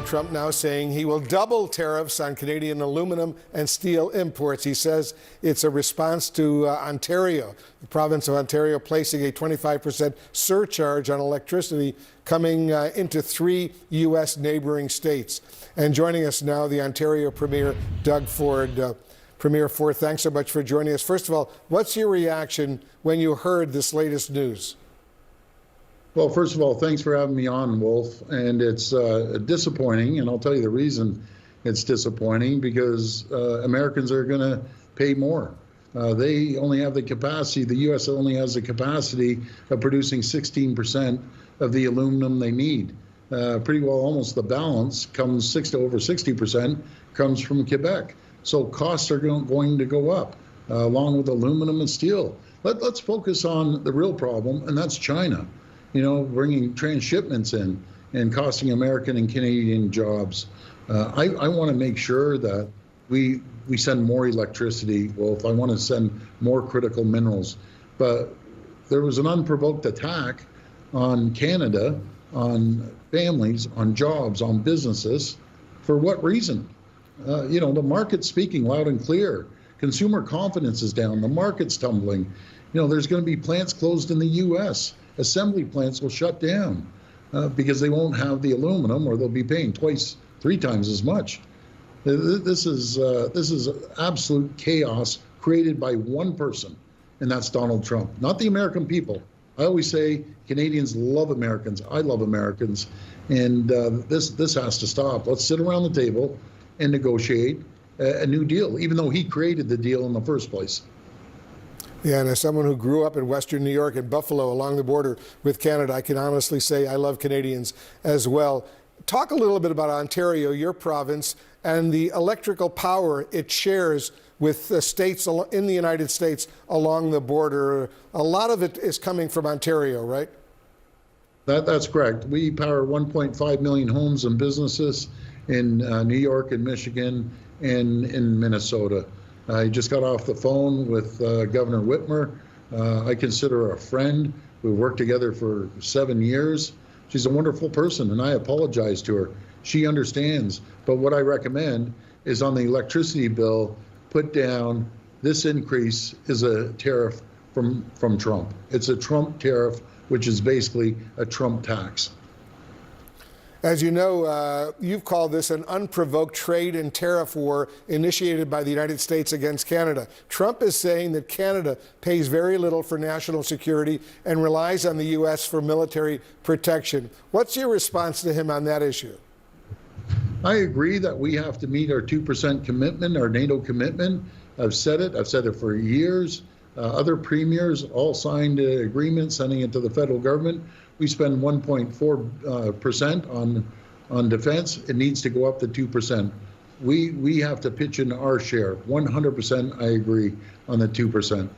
Trump now saying he will double tariffs on Canadian aluminum and steel imports. He says it's a response to Ontario, the province of Ontario, placing a 25% surcharge on electricity coming into 3 U.S. neighboring states. And joining us now, the Ontario Premier, Doug Ford. Premier Ford, thanks so much for joining us. First of all, what's your reaction when you heard this latest news? Well, first of all, thanks for having me on, Wolf. And it's disappointing, and I'll tell you the reason it's disappointing, because Americans are going to pay more. They only have the capacity, the U.S. only has the capacity of producing 16% of the aluminum they need. Pretty well almost the balance comes over 60% comes from Quebec. So costs are going to go up, along with aluminum and steel. Let's focus on the real problem, and that's China. You know, bringing transshipments in and costing American and Canadian jobs. I want to make sure that we send more electricity. Well, if I want to send more critical minerals, but there was an unprovoked attack on Canada, on families, on jobs, on businesses. For what reason? You know, the market's speaking loud and clear. Consumer confidence is down. The market's tumbling. You know, there's going to be plants closed in the U.S. Assembly plants will shut down because they won't have the aluminum, or they'll be paying 2x, 3x as much. This is absolute chaos created by one person, and that's Donald Trump, not the American people. I always say Canadians love Americans. I love Americans, and this has to stop. Let's sit around the table and negotiate a new deal, even though he created the deal in the first place. Yeah, and as someone who grew up in Western New York and Buffalo along the border with Canada, I can honestly say I love Canadians as well. Talk a little bit about Ontario, your province, and the electrical power it shares with the states in the United States along the border. A lot of it is coming from Ontario, right? That's correct. We power 1.5 million homes and businesses in New York and Michigan and in Minnesota. I just got off the phone with Governor Whitmer. I consider her a friend. We've worked together for 7 years. She's a wonderful person, and I apologize to her. She understands. But what I recommend is on the electricity bill, put down this increase is a tariff from Trump. It's a Trump tariff, which is basically a Trump tax. As you know, you've called this an unprovoked trade and tariff war initiated by the United States against Canada. Trump is saying that Canada pays very little for national security and relies on the U.S. for military protection. What's your response to him on that issue? I agree that we have to meet our 2% commitment, our NATO commitment. I've said it for years. Other premiers all signed agreements sending it to the federal government. We spend 1.4% on defense. It needs to go up to 2%. We have to pitch in our share. 100%, I agree on the 2%.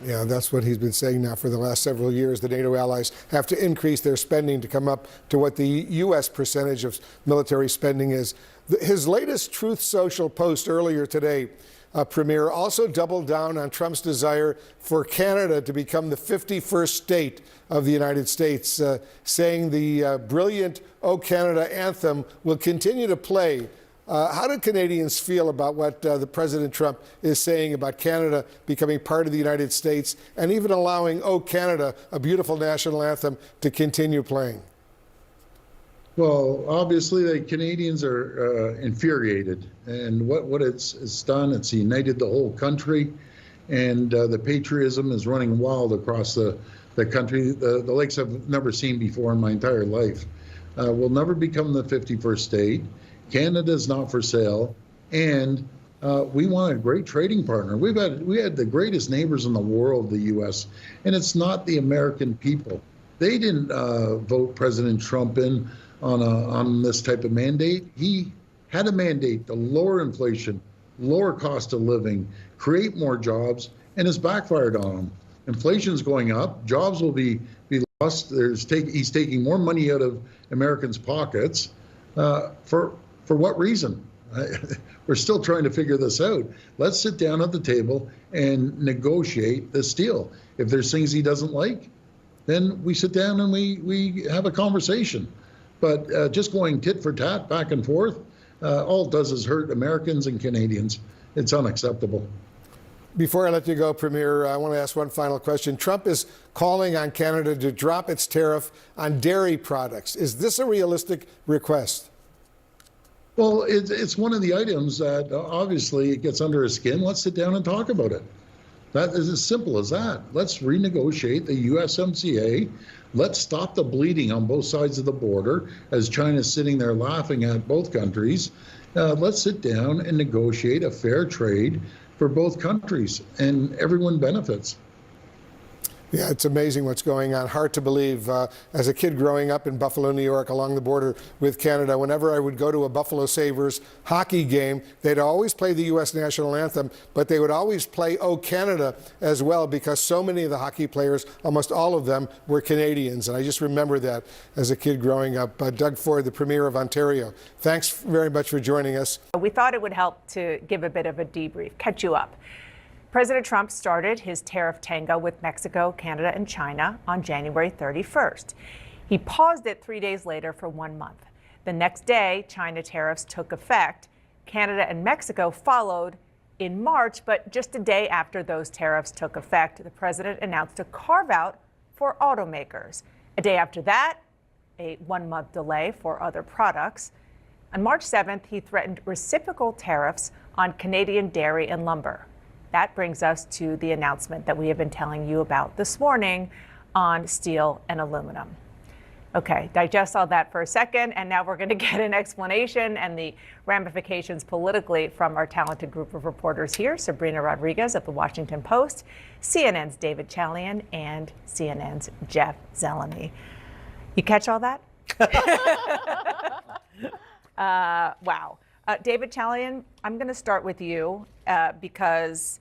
Yeah, that's what he's been saying now for the last several years. The NATO allies have to increase their spending to come up to what the U.S. percentage of military spending is. His latest Truth Social post earlier today, Premier, also doubled down on Trump's desire for Canada to become the 51st state of the United States, saying the brilliant "O Canada" anthem will continue to play. How do Canadians feel about what the President Trump is saying about Canada becoming part of the United States and even allowing "O Canada," a beautiful national anthem, to continue playing? Well, obviously, the Canadians are infuriated, and what it's done, it's united the whole country, and the patriotism is running wild across the country. The likes I've never seen before in my entire life. We'll never become the 51st state. Canada is not for sale, and we want a great trading partner. We had the greatest neighbors in the world, the U.S., and it's not the American people. They didn't vote President Trump in on this type of mandate. He had a mandate to lower inflation, lower cost of living, create more jobs, and it's backfired on him. Inflation's going up, jobs will be lost. He's taking more money out of Americans' pockets. For what reason? We're still trying to figure this out. Let's sit down at the table and negotiate this deal. If there's things he doesn't like, then we sit down and we have a conversation. But just going tit for tat back and forth, all it does is hurt Americans and Canadians. It's unacceptable. Before I let you go, Premier, I want to ask one final question. Trump is calling on Canada to drop its tariff on dairy products. Is this a realistic request? Well, it's one of the items that obviously it gets under his skin. Let's sit down and talk about it. That is as simple as that. Let's renegotiate the USMCA. Let's stop the bleeding on both sides of the border as China's sitting there laughing at both countries. Let's sit down and negotiate a fair trade for both countries, and everyone benefits. Yeah, it's amazing what's going on. Hard to believe. As a kid growing up in Buffalo, New York, along the border with Canada, whenever I would go to a Buffalo Sabres hockey game, they'd always play the U.S. national anthem, but they would always play "O Canada" as well, because so many of the hockey players, almost all of them, were Canadians. And I just remember that as a kid growing up. Doug Ford, the Premier of Ontario, thanks very much for joining us. We thought it would help to give a bit of a debrief, catch you up. President Trump started his tariff tango with Mexico, Canada, and China on January 31st. He paused it 3 days later for 1 month. The next day, China tariffs took effect. Canada and Mexico followed in March, but just a day after those tariffs took effect, the president announced a carve-out for automakers. A day after that, a 1 month delay for other products. On March 7th, he threatened reciprocal tariffs on Canadian dairy and lumber. That brings us to the announcement that we have been telling you about this morning on steel and aluminum. Okay, digest all that for a second, and now we're going to get an explanation and the ramifications politically from our talented group of reporters here, Sabrina Rodriguez of The Washington Post, CNN's David Chalian, and CNN's Jeff Zeleny. You catch all that? Wow. David Chalian, I'm going to start with you because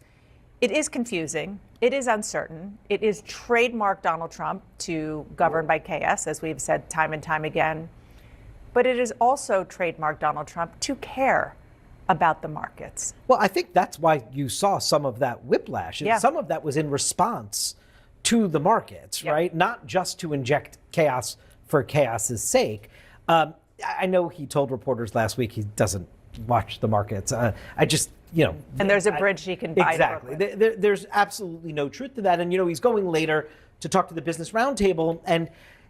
it is confusing. It is uncertain. It is trademark Donald Trump to govern by chaos, as we've said time and time again. But it is also trademark Donald Trump to care about the markets. Well, I think that's why you saw some of that whiplash. Yeah. Some of that was in response to the markets, right? Not just to inject chaos for chaos's sake. I know he told reporters last week he doesn't watch the markets. I just, And there's a bridge he can buy. Exactly. There's absolutely no truth to that. And, he's going later to talk to the Business Roundtable. And,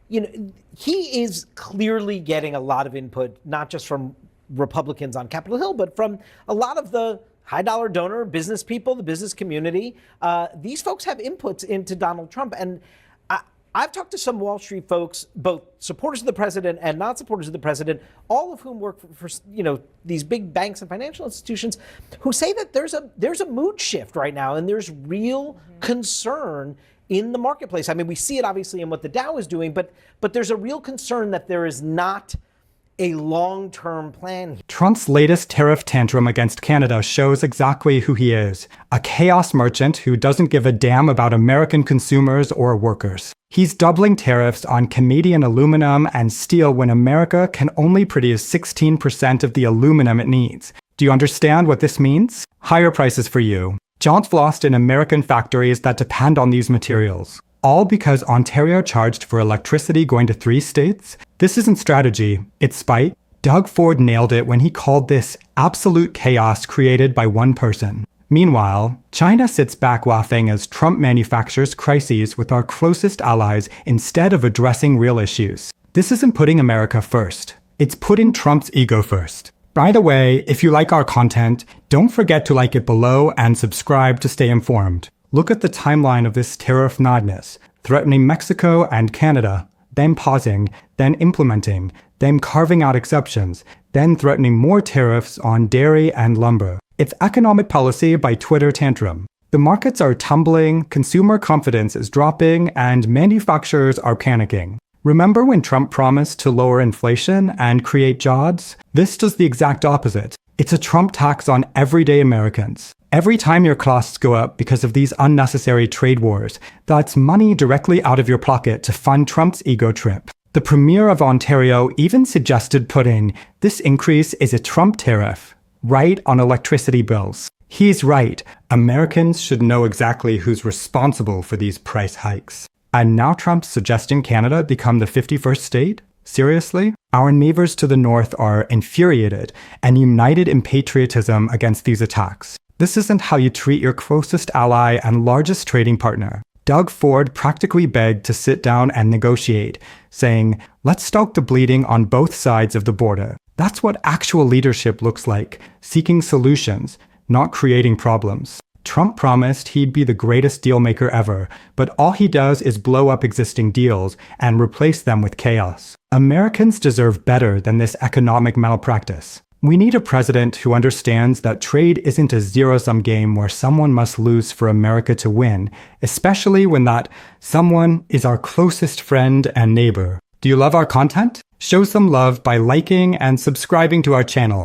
he is clearly getting a lot of input, not just from Republicans on Capitol Hill, but from a lot of the high dollar donor business people, the business community. These folks have inputs into Donald Trump. And I've talked to some Wall Street folks, both supporters of the president and not supporters of the president, all of whom work for these big banks and financial institutions, who say that there's a mood shift right now, and there's real concern in the marketplace. I mean, we see it obviously in what the Dow is doing, but there's a real concern that there is not a long-term plan. Trump's latest tariff tantrum against Canada shows exactly who he is: a chaos merchant who doesn't give a damn about American consumers or workers. He's doubling tariffs on Canadian aluminum and steel when America can only produce 16% of the aluminum it needs. Do you understand what this means? Higher prices for you. Jobs lost in American factories that depend on these materials. All because Ontario charged for electricity going to 3 states? This isn't strategy, it's spite. Doug Ford nailed it when he called this absolute chaos created by one person. Meanwhile, China sits back laughing as Trump manufactures crises with our closest allies instead of addressing real issues. This isn't putting America first. It's putting Trump's ego first. By the way, if you like our content, don't forget to like it below and subscribe to stay informed. Look at the timeline of this tariff madness, threatening Mexico and Canada, then pausing, then implementing, then carving out exceptions, then threatening more tariffs on dairy and lumber. It's economic policy by Twitter tantrum. The markets are tumbling, consumer confidence is dropping, and manufacturers are panicking. Remember when Trump promised to lower inflation and create jobs? This does the exact opposite. It's a Trump tax on everyday Americans. Every time your costs go up because of these unnecessary trade wars, that's money directly out of your pocket to fund Trump's ego trip. The Premier of Ontario even suggested putting this increase is a Trump tariff right on electricity bills. He's right. Americans should know exactly who's responsible for these price hikes. And now Trump's suggesting Canada become the 51st state? Seriously? Our neighbors to the north are infuriated and united in patriotism against these attacks. This isn't how you treat your closest ally and largest trading partner. Doug Ford practically begged to sit down and negotiate, saying, "Let's stop the bleeding on both sides of the border." That's what actual leadership looks like, seeking solutions, not creating problems. Trump promised he'd be the greatest dealmaker ever, but all he does is blow up existing deals and replace them with chaos. Americans deserve better than this economic malpractice. We need a president who understands that trade isn't a zero-sum game where someone must lose for America to win, especially when that someone is our closest friend and neighbor. Do you love our content? Show some love by liking and subscribing to our channel.